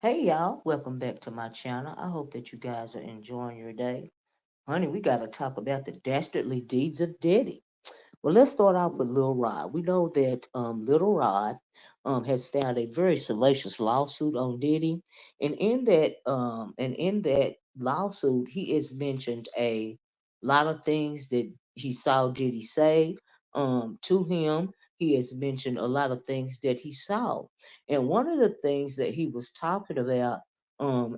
Hey y'all, welcome back to my channel. I hope that you guys are enjoying your day. Honey, we got to talk about the dastardly deeds of Diddy. Well, let's start off with Lil Rod. We know that Little Rod has found a very salacious lawsuit on Diddy, and in that lawsuit, he has mentioned a lot of things that he saw Diddy say to him. He has mentioned a lot of things that he saw, and one of the things that he was talking about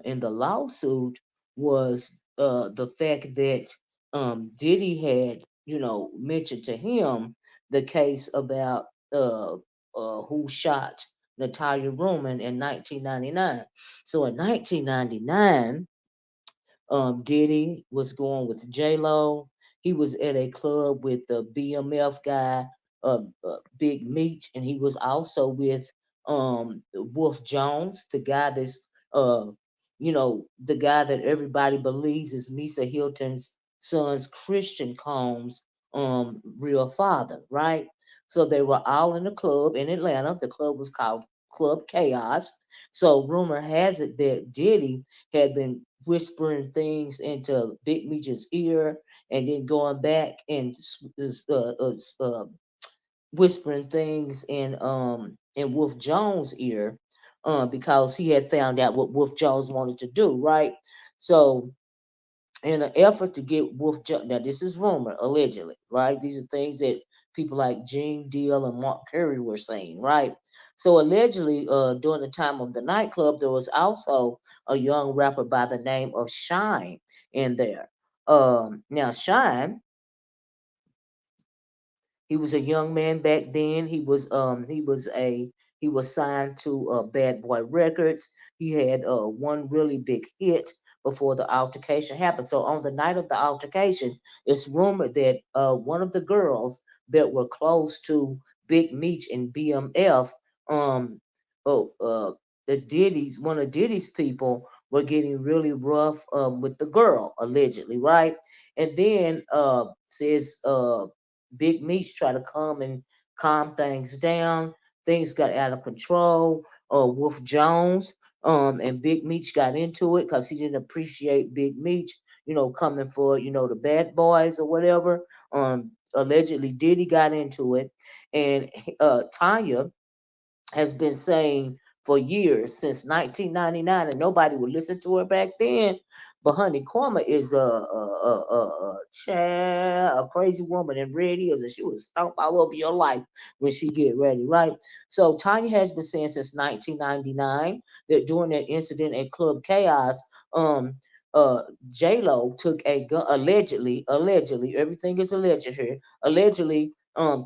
in the lawsuit was the fact that Diddy had mentioned to him the case about who shot Natalia Roman in 1999. So in 1999, Diddy was going with J Lo. He was at a club with the BMF guy, Big Meech, and he was also with Wolf Jones, the guy that's the guy that everybody believes is Misa Hilton's son's Christian Combs real father, right? So they were all in a club in Atlanta. The club was called Club Chaos. So rumor has it that Diddy had been whispering things into Big Meech's ear and then going back and whispering things in Wolf Jones' ear because he had found out what Wolf Jones wanted to do, right? So in an effort to get Wolf Jones, now this is rumor, allegedly, right? These are things that people like Gene Deal and Mark Curry were saying, right? So allegedly, during the time of the nightclub, there was also a young rapper by the name of Shine in there. Now Shine, he was a young man back then. He was signed to Bad Boy Records. He had one really big hit before the altercation happened. So on the night of the altercation, it's rumored that one of the girls that were close to Big Meech and BMF, um, oh, the Diddy's one of Diddy's people were getting really rough with the girl allegedly, right? And then says Big Meech tried to come and calm things down. Things got out of control. Wolf Jones and Big Meech got into it because he didn't appreciate Big Meech, coming for the bad boys or whatever. Allegedly, Diddy got into it, and Tanya has been saying for years since 1999, and nobody would listen to her back then. But Honey Korma is a crazy woman, and Red Hills, and she would stomp all over your life when she get ready, right? So Tanya has been saying since 1999 that during that incident at Club Chaos, um, uh, J Lo took a gun allegedly, everything is alleged here, allegedly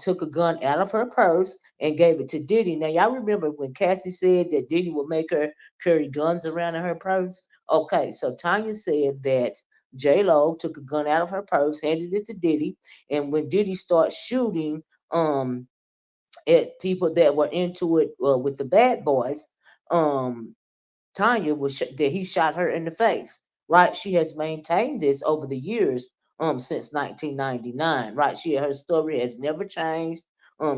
took a gun out of her purse and gave it to Diddy. Now, y'all remember when Cassie said that Diddy would make her carry guns around in her purse? Okay, so Tanya said that J Lo took a gun out of her purse, handed it to Diddy, and when Diddy started shooting at people that were into it with the bad boys, um, Tanya was that he shot her in the face. Right? She has maintained this over the years, since 1999. Right? Her story has never changed.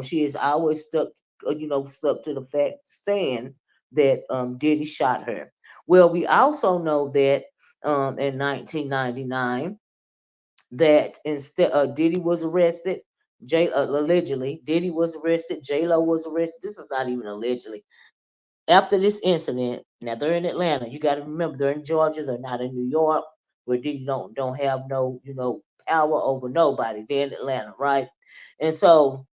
She has always stuck to the fact stand that Diddy shot her. Well, we also know that in 1999 that instead Diddy was arrested. Allegedly Diddy was arrested. J Lo was arrested. This is not even allegedly after this incident. Now they're in Atlanta. You got to remember they're in Georgia. They're not in New York, where they don't have no power over nobody. They're in Atlanta, right? And so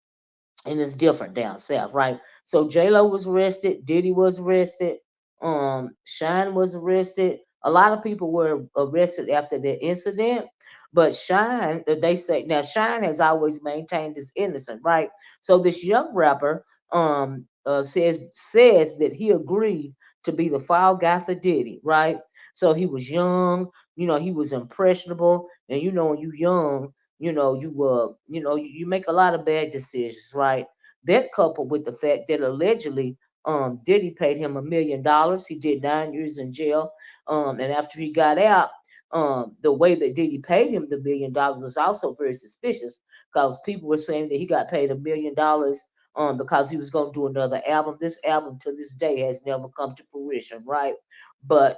and it's different down south, right? So J Lo was arrested. Diddy was arrested. Shine was arrested. A lot of people were arrested after the incident. But Shine, they say now Shine has always maintained his innocence, right? So this young rapper says that he agreed to be the fall guy for Diddy, right? So he was young, he was impressionable, and when you young, you make a lot of bad decisions, right? That coupled with the fact that allegedly Diddy paid him $1 million. He did 9 years in jail. And after he got out, the way that Diddy paid him the $1 million was also very suspicious because people were saying that he got paid $1 million because he was going to do another album. This album to this day has never come to fruition, right? But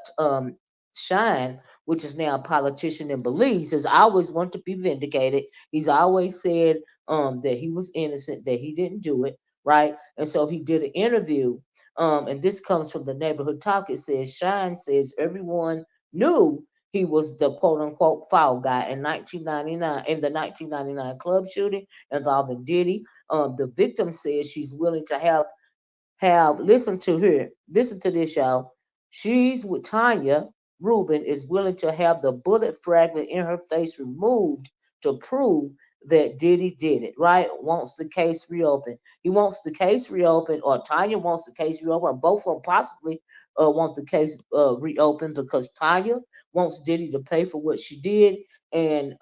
Shine, which is now a politician in Belize, has always wanted to be vindicated. He's always said that he was innocent, that he didn't do it, right? And so he did an interview, and this comes from the Neighborhood Talk. It says Shine says everyone knew he was the quote unquote foul guy in 1999 in the 1999 club shooting involving Diddy. The victim says she's willing to have listen to her. Listen to this, y'all. She's with Tanya Rubin is willing to have the bullet fragment in her face removed to prove that Diddy did it, right? Wants the case reopened. He wants the case reopened, or Tanya wants the case reopened, or both of them possibly want the case reopened because Tanya wants Diddy to pay for what she did, and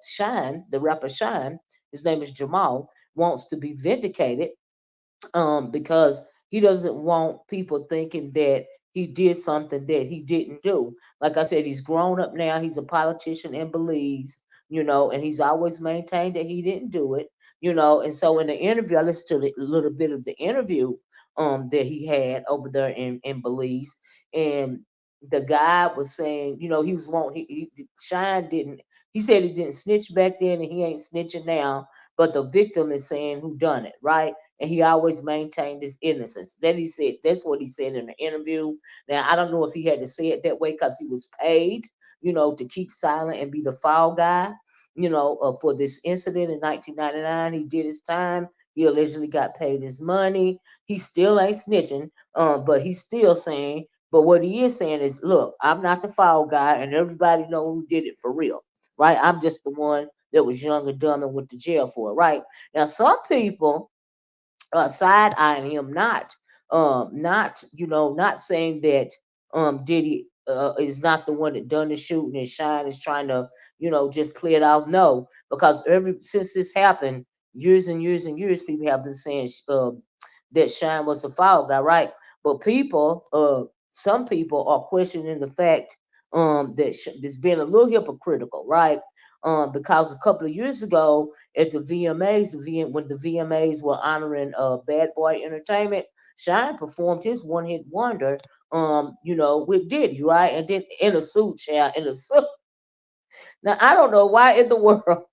Shine, the rapper Shine, his name is Jamal, wants to be vindicated because he doesn't want people thinking that he did something that he didn't do. Like I said, he's grown up now. He's a politician in Belize, and he's always maintained that he didn't do it, And so in the interview, I listened to a little bit of the interview that he had over there in Belize, and the guy was saying, he was wanting Shine didn't. He said he didn't snitch back then, and he ain't snitching now. But the victim is saying who done it, right? And he always maintained his innocence. Then he said that's what he said in the interview. Now I don't know if he had to say it that way because he was paid, to keep silent and be the fall guy, for this incident in 1999. He did his time. He allegedly got paid his money. He still ain't snitching, but he's still saying. But what he is saying is, look, I'm not the foul guy, and everybody know who did it for real, right? I'm just the one that was young and dumb and went to jail for it, right? Now, some people side eyeing him, not saying that Diddy is not the one that done the shooting and Shine is trying to just play it out. No, because ever since this happened, years and years and years, people have been saying that Shine was the foul guy, right? But some people are questioning the fact that it's been a little hypocritical, right? Because a couple of years ago at the VMAs, when the VMAs were honoring Bad Boy Entertainment, Shine performed his one hit wonder, with Diddy, right? And then in a suit, child, in a suit. Now I don't know why in the world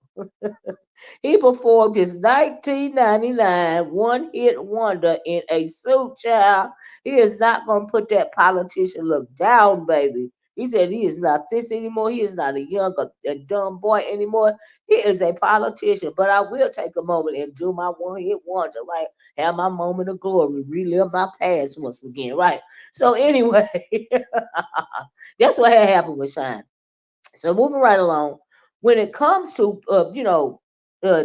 he performed his 1999 one hit wonder in a suit, child. He is not going to put that politician look down, baby. He said he is not this anymore. He is not a young, a dumb boy anymore. He is a politician. But I will take a moment and do my one hit wonder, right? Have my moment of glory, relive my past once again, right? So, anyway, that's what had happened with Shine. So moving right along, when it comes to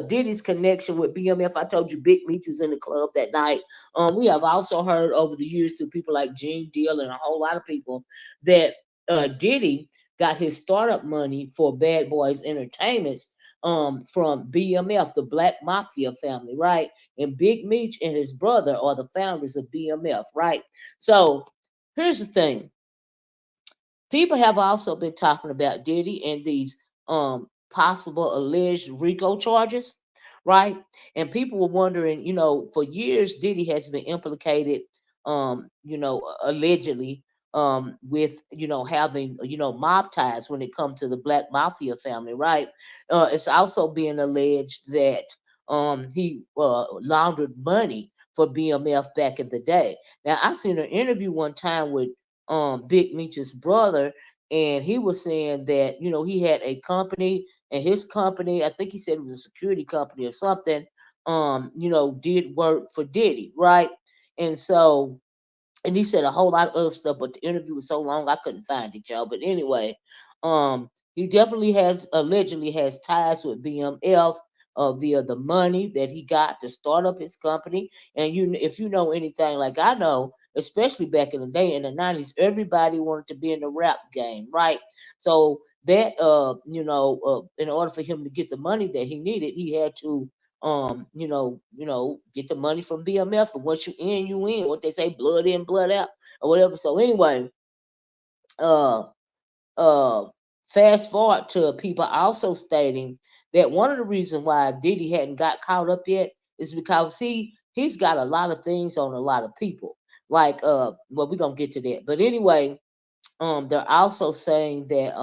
Diddy's connection with BMF, I told you Big Meech was in the club that night. We have also heard over the years through people like Gene Deal and a whole lot of people that Diddy got his startup money for Bad Boys Entertainments from BMF, the Black Mafia family, right? And Big Meech and his brother are the founders of BMF, right? So here's the thing. People have also been talking about Diddy and these possible alleged RICO charges, right? And people were wondering, for years Diddy has been implicated, allegedly with having mob ties when it comes to the Black Mafia family, right? It's also being alleged that he laundered money for BMF back in the day. Now I seen an interview one time with Big Meech's brother, and he was saying that he had a company, and his company, I think he said it was a security company or something, did work for Diddy, right? And so, and he said a whole lot of other stuff, but the interview was so long I couldn't find it, y'all. But anyway, he definitely has allegedly has ties with BMF via the money that he got to start up his company. And if you know anything like I know, especially back in the day in the 90s, everybody wanted to be in the rap game, right? So that in order for him to get the money that he needed, he had to get the money from BMF. And once you in, you in. What they say, blood in, blood out, or whatever. So anyway, uh, uh, fast forward to people also stating that one of the reasons why Diddy hadn't got caught up yet is because he's got a lot of things on a lot of people. Like well, we're gonna get to that. But anyway, they're also saying that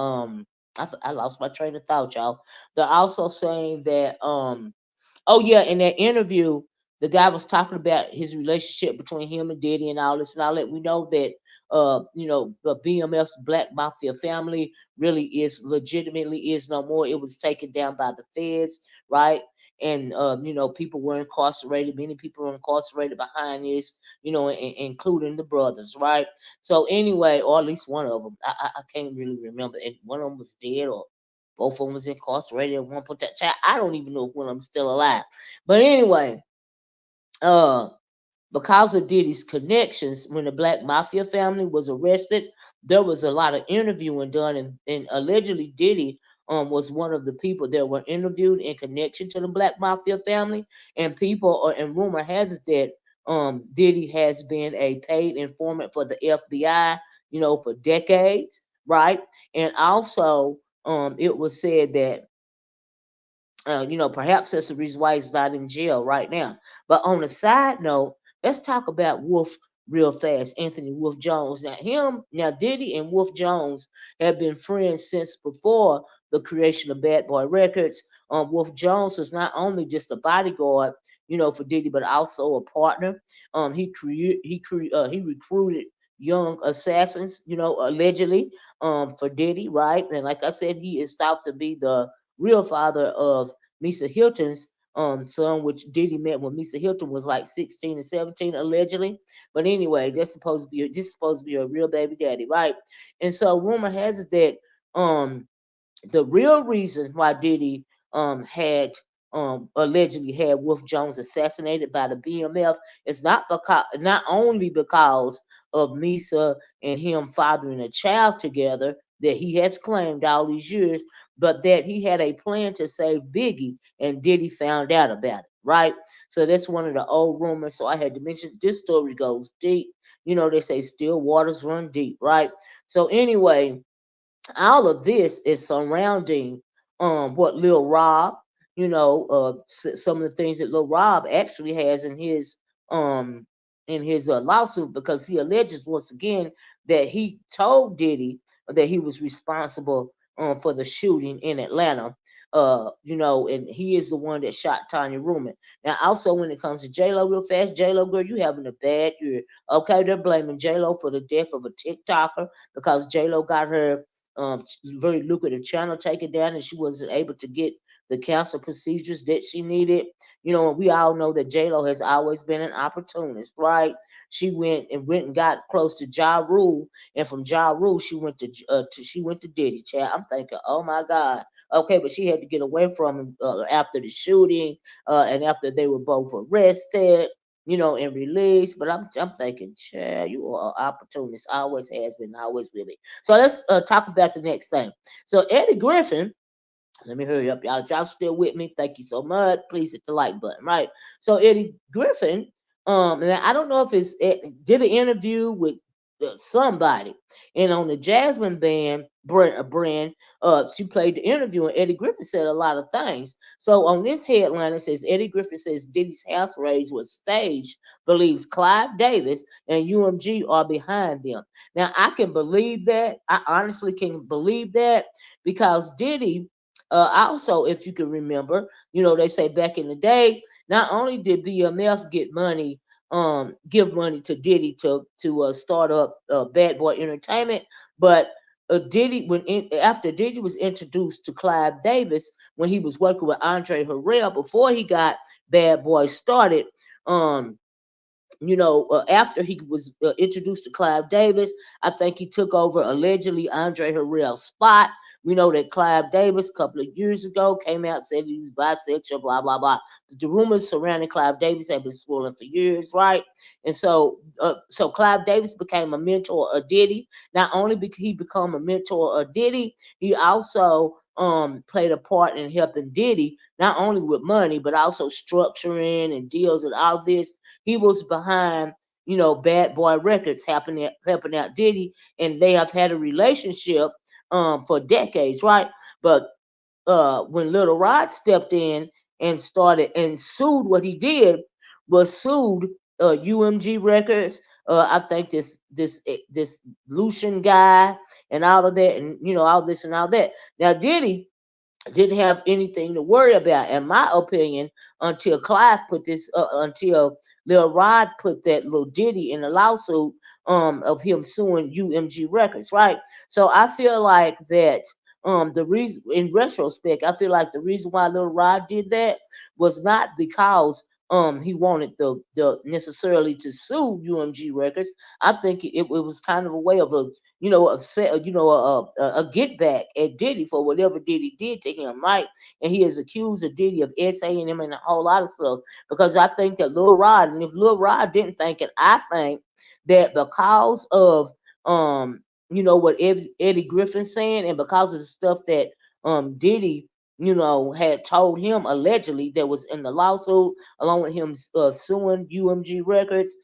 I lost my train of thought, y'all. They're also saying that oh yeah, in that interview, the guy was talking about his relationship between him and Diddy and all this and all that. We know that the BMF's Black Mafia family really is legitimately is no more. It was taken down by the feds, right? And people were incarcerated. Many people were incarcerated behind this, including the brothers, right? So anyway, or at least one of them. I can't really remember. And one of them was dead, or both of them was incarcerated at one point. I don't even know if one of them still alive. But anyway, uh, because of Diddy's connections, when the Black Mafia family was arrested, there was a lot of interviewing done, and allegedly Diddy was one of the people that were interviewed in connection to the Black Mafia family, and and rumor has it that Diddy has been a paid informant for the FBI, for decades, right? And also, it was said that perhaps that's the reason why he's not in jail right now. But on a side note, let's talk about Wolf real fast. Anthony Wolf Jones. Now Diddy and Wolf Jones have been friends since before the creation of Bad Boy Records. Wolf Jones was not only just a bodyguard, for Diddy, but also a partner. He recruited young assassins, allegedly, for Diddy, right? And like I said, he is thought to be the real father of Misa Hilton's son, which Diddy met when Misa Hilton was like 16 and 17, allegedly. But anyway, this is supposed to be a real baby daddy, right? And so rumor has it that the real reason why Diddy had allegedly had Wolf Jones assassinated by the BMF is not only because of Misa and him fathering a child together that he has claimed all these years, but that he had a plan to save Biggie, and Diddy found out about it, right? So that's one of the old rumors. So I had to mention this story goes deep. They say still waters run deep, right? So anyway, all of this is surrounding what Lil Rob, some of the things that Lil Rob actually has um in his lawsuit, because he alleges once again that he told Diddy that he was responsible for the shooting in Atlanta. And he is the one that shot Tanya Ruman. Now, also when it comes to J Lo, real fast, J Lo girl, you having a bad year. Okay, they're blaming J Lo for the death of a TikToker because J Lo got her very lucrative channel taken down, and she wasn't able to get the cancer procedures that she needed. We all know that J Lo has always been an opportunist, right? She went and got close to Ja Rule, and from Ja Rule she went to Diddy. Chat. I'm thinking, oh my God. Okay, but she had to get away from him after the shooting, and after they were both arrested, and released. But I'm thinking, Chad, you are an opportunist. Always has been, always will be. So let's talk about the next thing. So Eddie Griffin, let me hurry up, y'all. If y'all still with me, thank you so much. Please hit the like button, right? So Eddie Griffin, and I don't know if did an interview with somebody, and on the Jasmine brand, she played the interview, and Eddie Griffin said a lot of things. So on this headline, it says Eddie Griffin says Diddy's house raid was staged, believes Clive Davis and UMG are behind them. Now I can believe that. I honestly can believe that because Diddy. Also, if you can remember, they say back in the day, not only did BMF give money to Diddy to start up Bad Boy Entertainment, but Diddy after Diddy was introduced to Clive Davis when he was working with Andre Harrell before he got Bad Boy started. After he was introduced to Clive Davis, I think he took over allegedly Andre Harrell's spot. We know that Clive Davis, a couple of years ago, came out and said he was bisexual, blah, blah, blah. The rumors surrounding Clive Davis have been swirling for years, right? And so Clive Davis became a mentor of Diddy. Not only did he become a mentor of Diddy, he also played a part in helping Diddy, not only with money, but also structuring and deals and all this. He was behind, Bad Boy Records helping out Diddy, and they have had a relationship for decades, right? But when Little Rod stepped in and started and sued. What he did was sued UMG Records. I think this Lucian guy and all of that, and all this and all that. Now Diddy didn't have anything to worry about, in my opinion, until until Lil Rod put that little Diddy in a lawsuit of him suing UMG Records, right? So I feel like that the reason, in retrospect, I feel like the reason why Lil Rod did that was not because he wanted the necessarily to sue UMG Records. I think it was kind of a way of a get back at Diddy for whatever Diddy did to him, right? And he is accused of Diddy of SAing him and a whole lot of stuff. Because I think that Lil Rod, and if Lil Rod didn't think it, I think that because of what Eddie Griffin saying, and because of the stuff that Diddy had told him allegedly that was in the lawsuit, along with him suing UMG Records.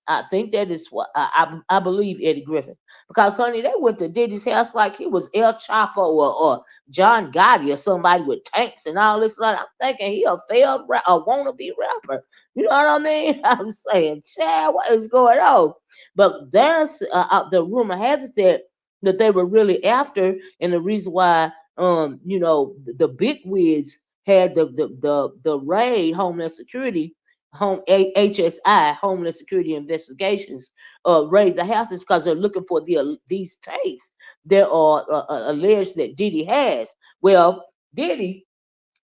I think that is what I believe Eddie Griffin, because honey, they went to Diddy's house like he was El Chapo or John Gotti or somebody with tanks and all this. I'm thinking he a a wannabe rapper. You know what I mean? I'm saying, Chad, what is going on? But there's the rumor has it that they were really after, and the reason why the big wigs had the raid Homeland Security HSI Homeland Security Investigations raid the houses because they're looking for these tapes that are alleged that Diddy has. Well, Diddy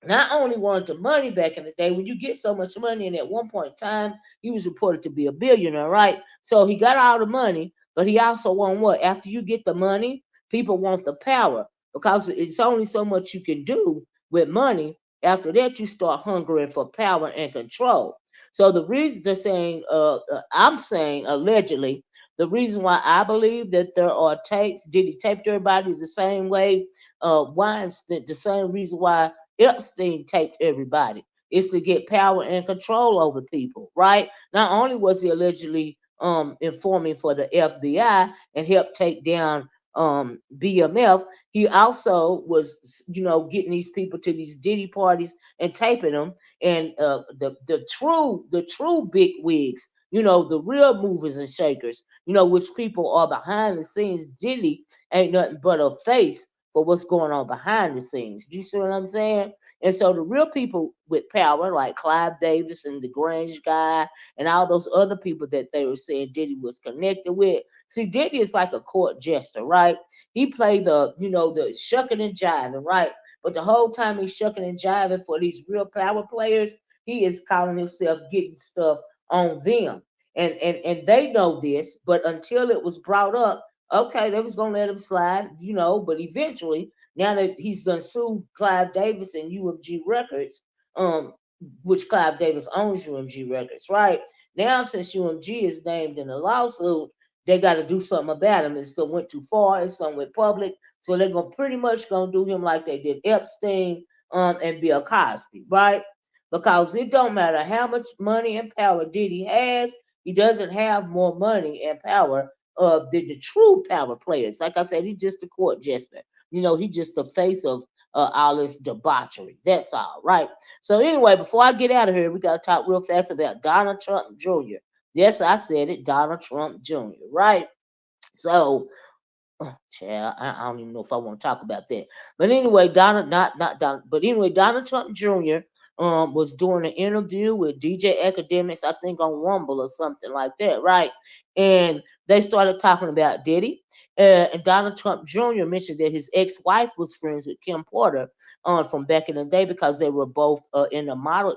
not only wanted the money back in the day. When you get so much money, and at one point in time, he was reported to be a billionaire, right? So he got all the money, but he also want what? After you get the money, people want the power, because it's only so much you can do with money. After that, you start hungering for power and control. So the reason they're saying, I'm saying allegedly, the reason why I believe that there are tapes, Diddy taped everybody is the same way. Weinstein, the same reason why Epstein taped everybody. It's to get power and control over people, right? Not only was he allegedly informing for the FBI and helped take down BMF, he also was, getting these people to these Diddy parties and taping them. And the true big wigs, the real movers and shakers, which people are behind the scenes. Diddy ain't nothing but a face for what's going on behind the scenes. Do you see what I'm saying? And so the real people with power, like Clive Davis and the Grange guy, and all those other people that they were saying Diddy was connected with. See, Diddy is like a court jester, right? He played the shucking and jiving, right? But the whole time he's shucking and jiving for these real power players, he is calling himself getting stuff on them. And they know this, but until it was brought up, okay, they was gonna let him slide, but eventually, now that he's done sued Clive Davis and UMG Records, um, which Clive Davis owns UMG Records, right? Now, since UMG is named in the lawsuit, they got to do something about him. It still went too far. It's something with public, so they're gonna pretty much gonna do him like they did Epstein, and Bill Cosby, right? Because it don't matter how much money and power Diddy has, he doesn't have more money and power than the true power players. Like I said, he's just a court jester. He's just the face of all this debauchery. That's all, right? So anyway, before I get out of here, we got to talk real fast about Donald Trump Jr. Yes, I said it, Donald Trump Jr., right? So, child, I don't even know if I want to talk about that. But anyway, not Donald, but anyway, Donald Trump Jr. Was doing an interview with DJ Academics, I think on Rumble or something like that, right? And they started talking about Diddy. And Donald Trump Jr. mentioned that his ex-wife was friends with Kim Porter from back in the day because they were both in the model.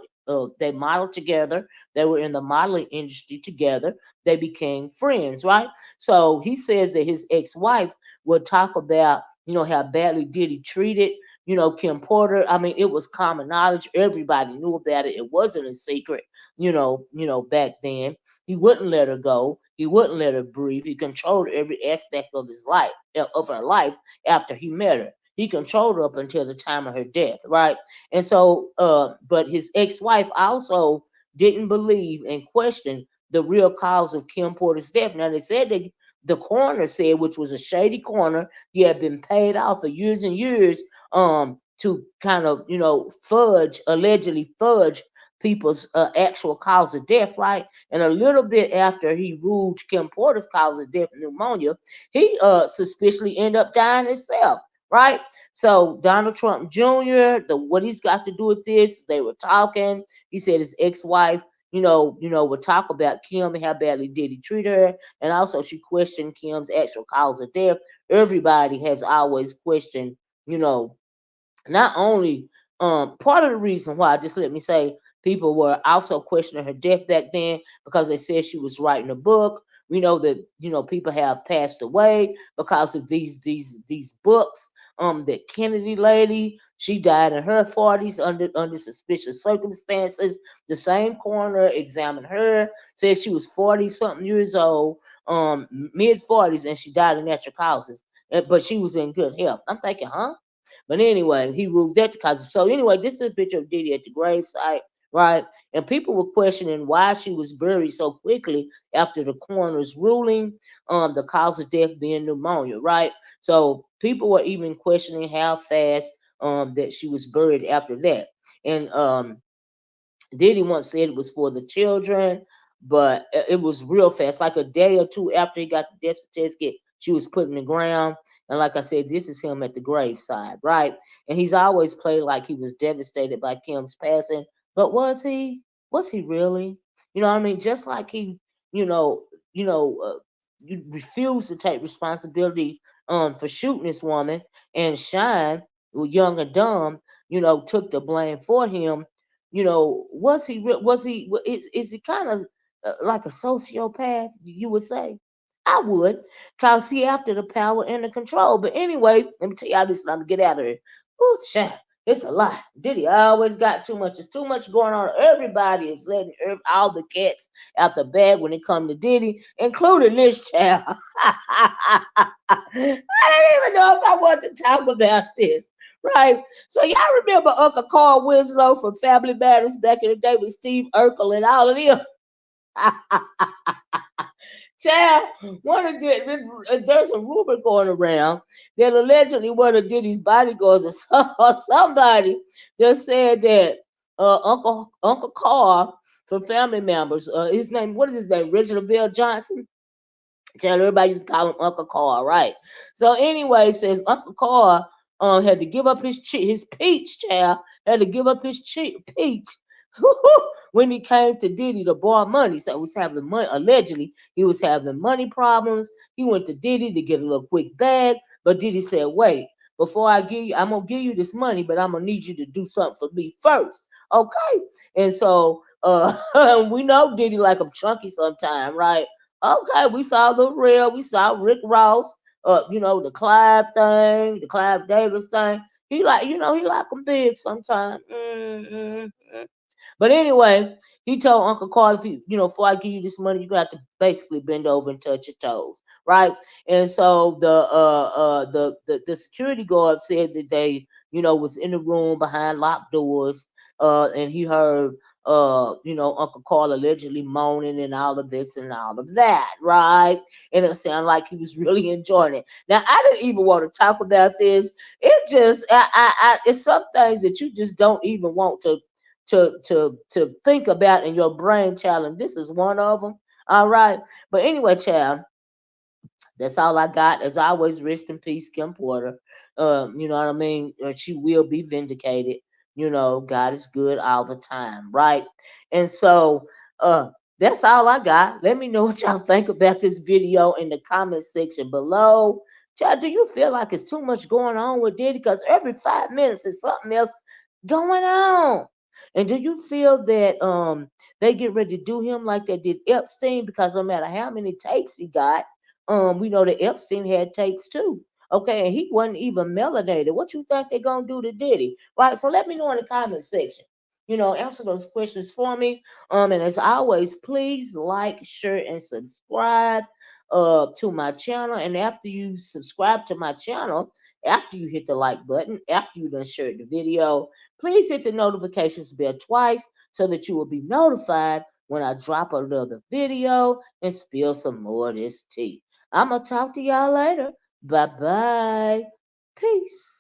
They modeled together. They were in the modeling industry together. They became friends, right? So he says that his ex-wife would talk about, how badly Diddy treated, Kim Porter. I mean, it was common knowledge. Everybody knew about it. It wasn't a secret, back then. He wouldn't let her go. He wouldn't let her breathe. He controlled every aspect of his life, of her life after he met her. He controlled her up until the time of her death, right? And so, but his ex-wife also didn't believe and question the real cause of Kim Porter's death. Now, they said that the coroner said, which was a shady coroner, he had been paid off for years and years to kind of, fudge, allegedly fudge people's actual cause of death, right? And a little bit after he ruled Kim Porter's cause of death, pneumonia, he suspiciously ended up dying himself, right? So Donald Trump Jr., what he's got to do with this, they were talking. He said his ex-wife, would talk about Kim and how badly Diddy treat her, and also she questioned Kim's actual cause of death. Everybody has always questioned, you know, not only part of the reason why, just let me say, people were also questioning her death back then because they said she was writing a book. We know that people have passed away because of these books. That Kennedy lady, she died in her 40s under suspicious circumstances. The same coroner examined her, said she was 40 something years old, mid 40s, and she died of natural causes. But she was in good health. I'm thinking, huh? But anyway, he ruled that because. So anyway, this is a picture of Diddy at the gravesite, right? And people were questioning why she was buried so quickly after the coroner's ruling, the cause of death being pneumonia, right? So people were even questioning how fast that she was buried after that. And Diddy once said it was for the children, but it was real fast. Like a day or two after he got the death certificate, she was put in the ground. And like I said, this is him at the graveside, right? And he's always played like he was devastated by Kim's passing. But was he? Was he really? You know what I mean? Just like he, you know, you refused to take responsibility for shooting this woman, and Shine, young and dumb, took the blame for him. Was he is he kind of like a sociopath, you would say? I would, cause he after the power and the control. But anyway, let me tell y'all this, and I'm gonna get out of here. Ooh, child, it's a lot. Diddy always got too much. It's too much going on. Everybody is letting all the cats out the bag when it comes to Diddy, including this child. I didn't even know if I wanted to talk about this. Right. So y'all remember Uncle Carl Winslow from Family Matters back in the day with Steve Urkel and all of them? Child, there's a rumor going around that allegedly one of Diddy's bodyguards or somebody just said that Uncle Carl from Family Members, his name, what is his name? Reginald Bill Johnson. Child, everybody used to call him Uncle Carl, right? So anyway, says Uncle Carl had to give up his peach, child, had to give up his peach when he came to Diddy to borrow money. So he was having money, allegedly, he was having money problems. He went to Diddy to get a little quick bag, but Diddy said, wait, before I give you, I'm gonna give you this money, but I'm gonna need you to do something for me first. Okay. And so we know Diddy like I'm chunky sometime, right? Okay, we saw the real, we saw Rick Ross, the Clive thing, the Clive Davis thing. He like, he like them big sometimes. But anyway, he told Uncle Carl, if before I give you this money, you got to basically bend over and touch your toes, right? And so the security guard said that they, was in the room behind locked doors, and he heard Uncle Carl allegedly moaning and all of this and all of that, right? And it sounded like he was really enjoying it. Now, I didn't even want to talk about this. It just, it's some things that you just don't even want to think about in your brain, child. And this is one of them. All right. But anyway, child, that's all I got. As always, rest in peace, Kim Porter. You know what I mean? She will be vindicated. God is good all the time, right? And so that's all I got. Let me know what y'all think about this video in the comment section below. Child, do you feel like it's too much going on with Diddy? Because every 5 minutes is something else going on. And do you feel that they get ready to do him like they did Epstein? Because no matter how many takes he got, we know that Epstein had takes too. Okay, and he wasn't even melanated. What you think they're gonna do to Diddy? Right. So let me know in the comment section. Answer those questions for me. And as always, please like, share, and subscribe to my channel. And after you subscribe to my channel, after you hit the like button, after you done shared the video, please hit the notifications bell twice so that you will be notified when I drop another video and spill some more of this tea. I'm going to talk to y'all later. Bye bye. Peace.